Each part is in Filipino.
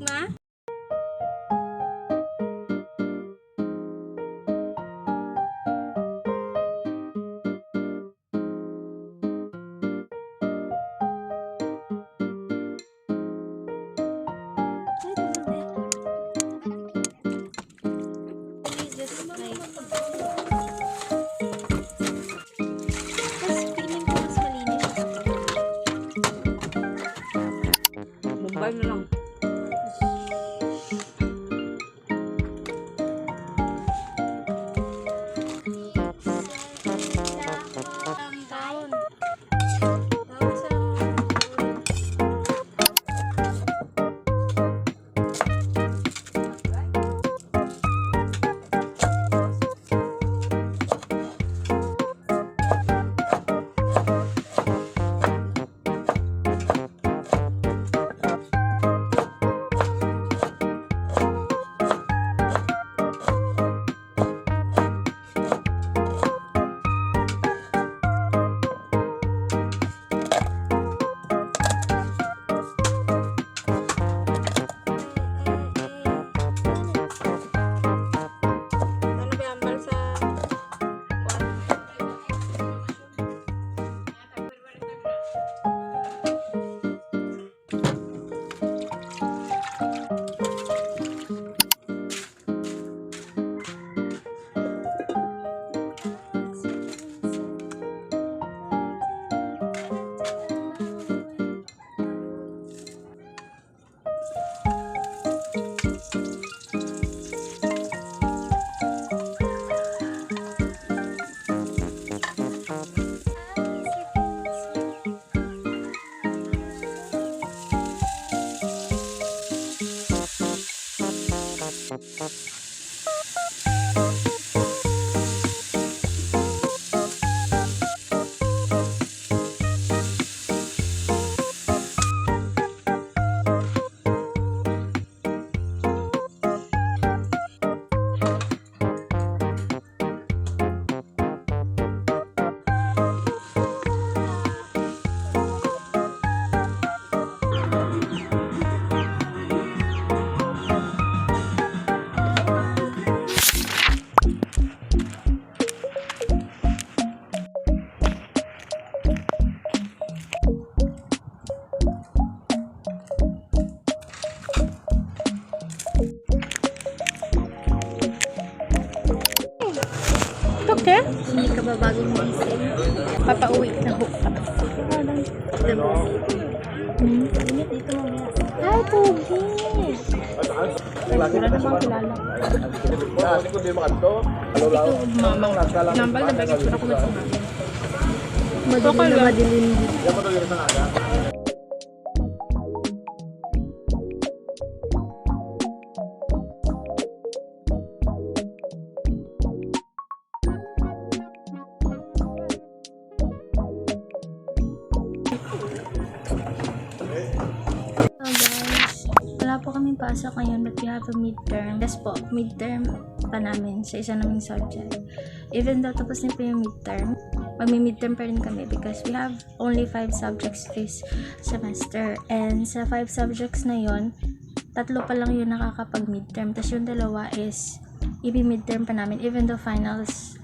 na? Mumbai mo lang. Okay? Hindi ka ba bagong gising? Papauwi na ho. Diba? Ingat dito mamaya. Ay, Pogi! Wala namang kilala. Mamang nambal na bagay ko na kumain. Madilim na madilim. Wala po kaming pasok ngayon but we have a midterm. Yes po, midterm pa namin sa isa naming subject. Even though tapos na po yung midterm, magmi-midterm pa rin kami because we have only 5 subjects this semester. And sa 5 subjects na yon, 3 pa lang yung nakakapag-midterm. Tapos yung 2 is i-midterm pa namin even though finals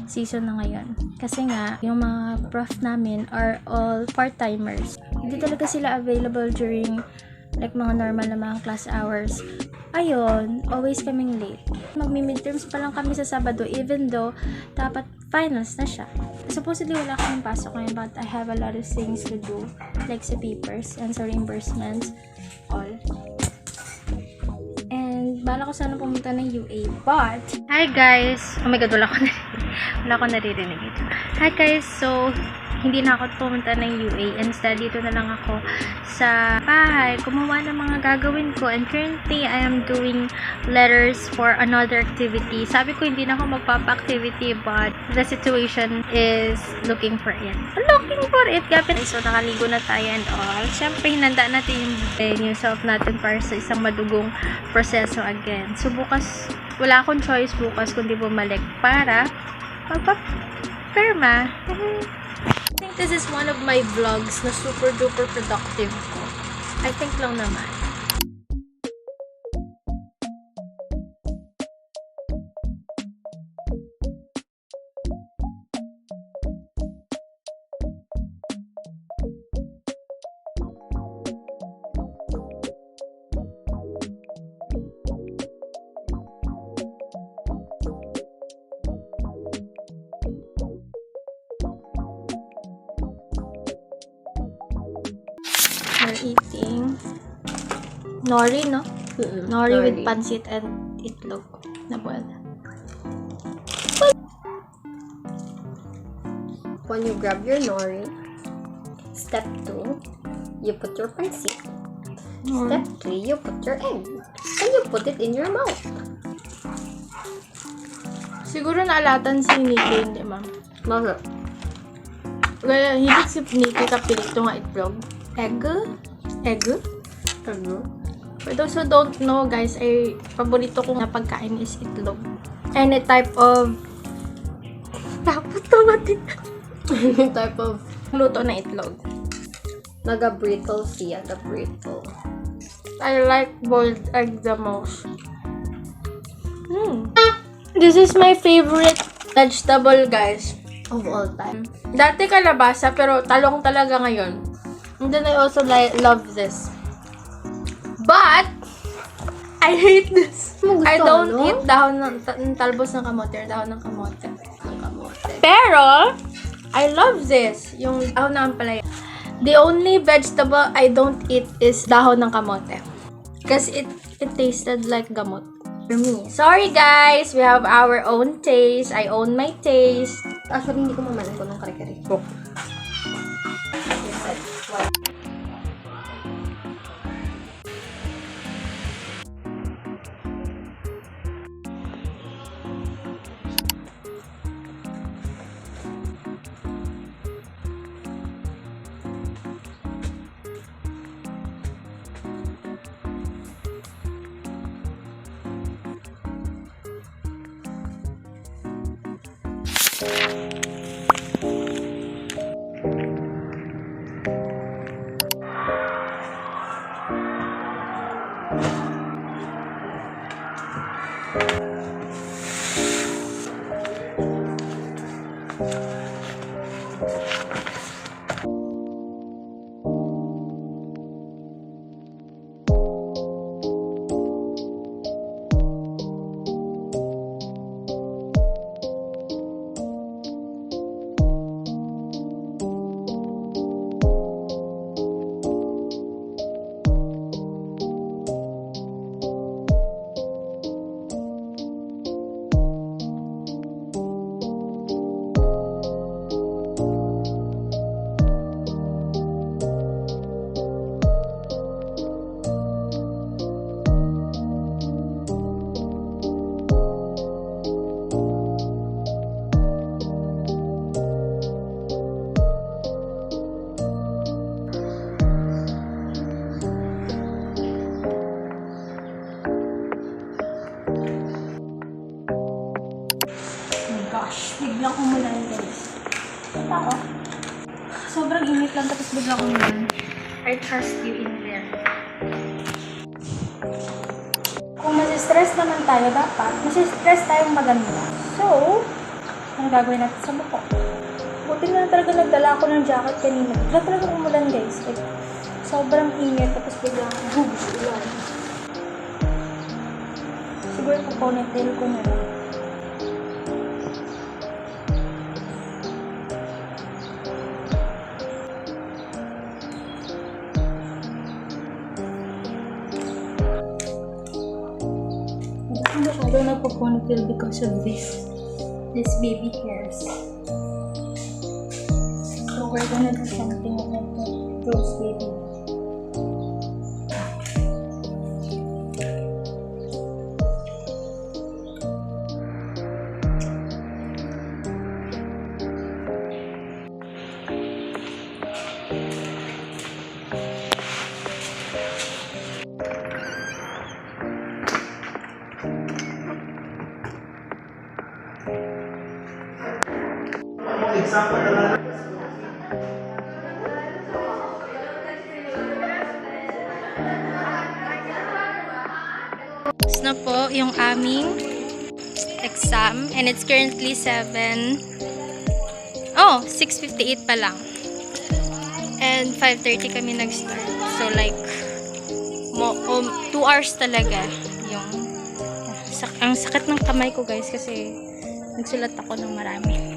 season na ngayon. Kasi nga, yung mga prof namin are all part-timers. Hindi talaga sila available during like mga normal na mga class hours. Ayun, always kaming late. Magmi-midterms pa lang kami sa Sabado even though dapat finals na siya. Supposedly wala kaming pasok ngayon but I have a lot of things to do like sa papers and sa reimbursements, all. And bala ko sana pumunta ng UA but hi guys! Oh my god, wala ko naririnig ito. Hi guys! So, hindi na ako pumunta ng UA. Instead, dito na lang ako sa bahay, gumawa ng mga gagawin ko. And currently, I am doing letters for another activity. Sabi ko, hindi na ako magpapa-activity, but the situation is looking for it. Looking for it! So, nakaligo na tayo and all. Siyempre, hinanda natin yung self natin para sa isang madugong proseso again. So, bukas, wala akong choice bukas kundi bumalik para magpa-perma. I think this is one of my vlogs na super duper productive ko. I think lang naman. we're eating nori, no? Nori with pancit and itlog na boiled. When you grab your nori, step 2, you put your pancit. Step 3, you put your egg. And you put it in your mouth. Siguro naalatan si Nikki, hindi ma'am. Bakit? Kaya hilig si Nikki kapilito nga itlog. Egg? For those who don't know, guys, ay paborito kong pagkain is itlog. Any type of Any type of luto na itlog. naga-brittle siya, the brittle. I like boiled egg the most. This is my favorite vegetable, guys. Of all time. Dati kalabasa, pero talong talaga ngayon. And then I also love this. But, I hate this. Mo gusto, I don't ano? eat dahon ng talbos ng kamote or dahon ng kamote. Pero, I love this. Yung dahon ng ampalaya. The only vegetable I don't eat is dahon ng kamote. Because it tasted like gamot for me. Sorry guys, we have our own taste. I own my taste. Actually, hindi ko mamalan ko ng kare-kare. Biglang umulan, guys. Ako. Sobrang init lang tapos biglang umulan. I trust you in there. Kung masistress naman tayo, dapat masistress tayong maganda. So, ano gagawin natin sa buko? Buti na talaga nagdala ako ng jacket kanina. Bigla talaga umulan, guys. Like, sobrang init tapos biglang ulan. Siguro po ponytail ko na lang. I don't nagpo-ponytail because of this baby hairs. So we're gonna do something like those baby. Tapos na po yung aming exam and it's currently 6:58 pa lang. And 5:30 kami nag-start. So like 2 hours talaga yung ang sakit ng kamay ko, guys, kasi nagsulat ako ng marami.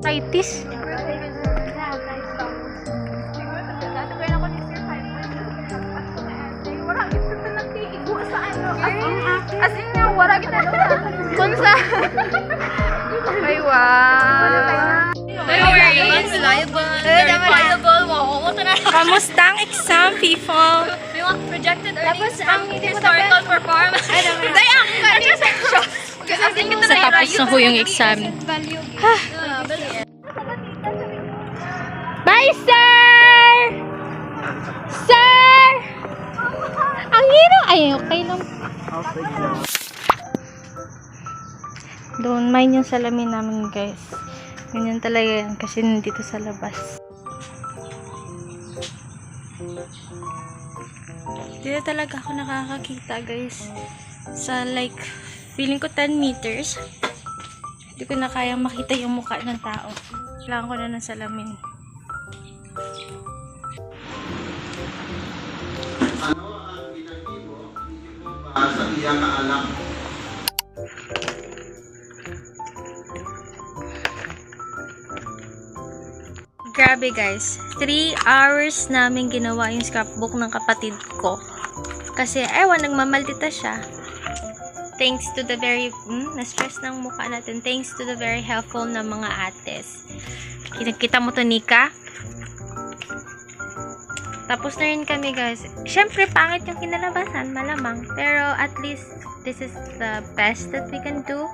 bronchitis. As in nga, wala kita kung sa... Ay, wow. Very reliable. Kamusta ang exam, people? We want projected Tapos ang historical performance. Ay, ang Sa tapos na ho yung exam. Bye, sir! Sir! Ang hero! Ay, okay lang. Don't mind yung salamin namin, guys. Ganyan talaga yan kasi nandito sa labas. Dito talaga ako nakakakita, guys. Sa like, feeling ko 10 meters. Hindi ko na kayang makita yung mukha ng tao. Kailangan ko na ng salamin. Ano ang ginagawa sa iyang anak? Grabe guys, 3 hours namin ginawa yung scrapbook ng kapatid ko. Kasi, ewan, nagmamaltita siya. Thanks to the very, na-stress ng mukha natin. Thanks to the very helpful na mga ates. Kita mo to, Nika? Tapos na rin kami guys. Siyempre, pangit yung kinalabasan, malamang. Pero at least, this is the best that we can do.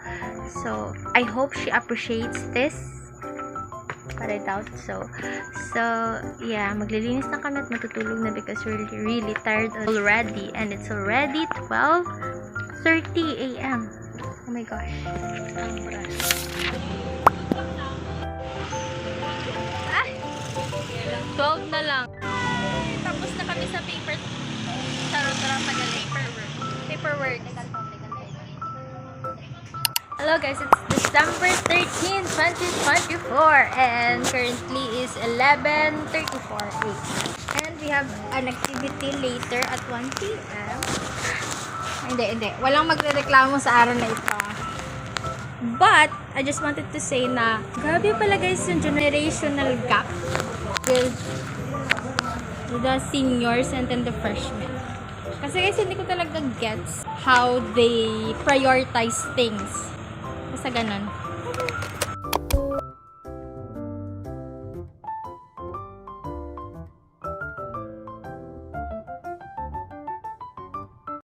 So, I hope she appreciates this. But I doubt so. So, yeah, maglilinis na kami at matutulog na because we're really tired already. And it's already 12:30 a.m. Oh my gosh. Ang oras. Ah! 12 na lang. Tapos na kami sa paper. Charot-charot magaling. Paperwork. Hello guys, it's December 13, 2024 and currently is 11:34 a.m. And we have an activity later at 1 p.m. Hindi. Walang magrereklamo sa araw na ito. But, I just wanted to say na grabe pala guys yung generational gap with the seniors and then the freshmen. Kasi guys, hindi ko talaga gets how they prioritize things. Basta ganun.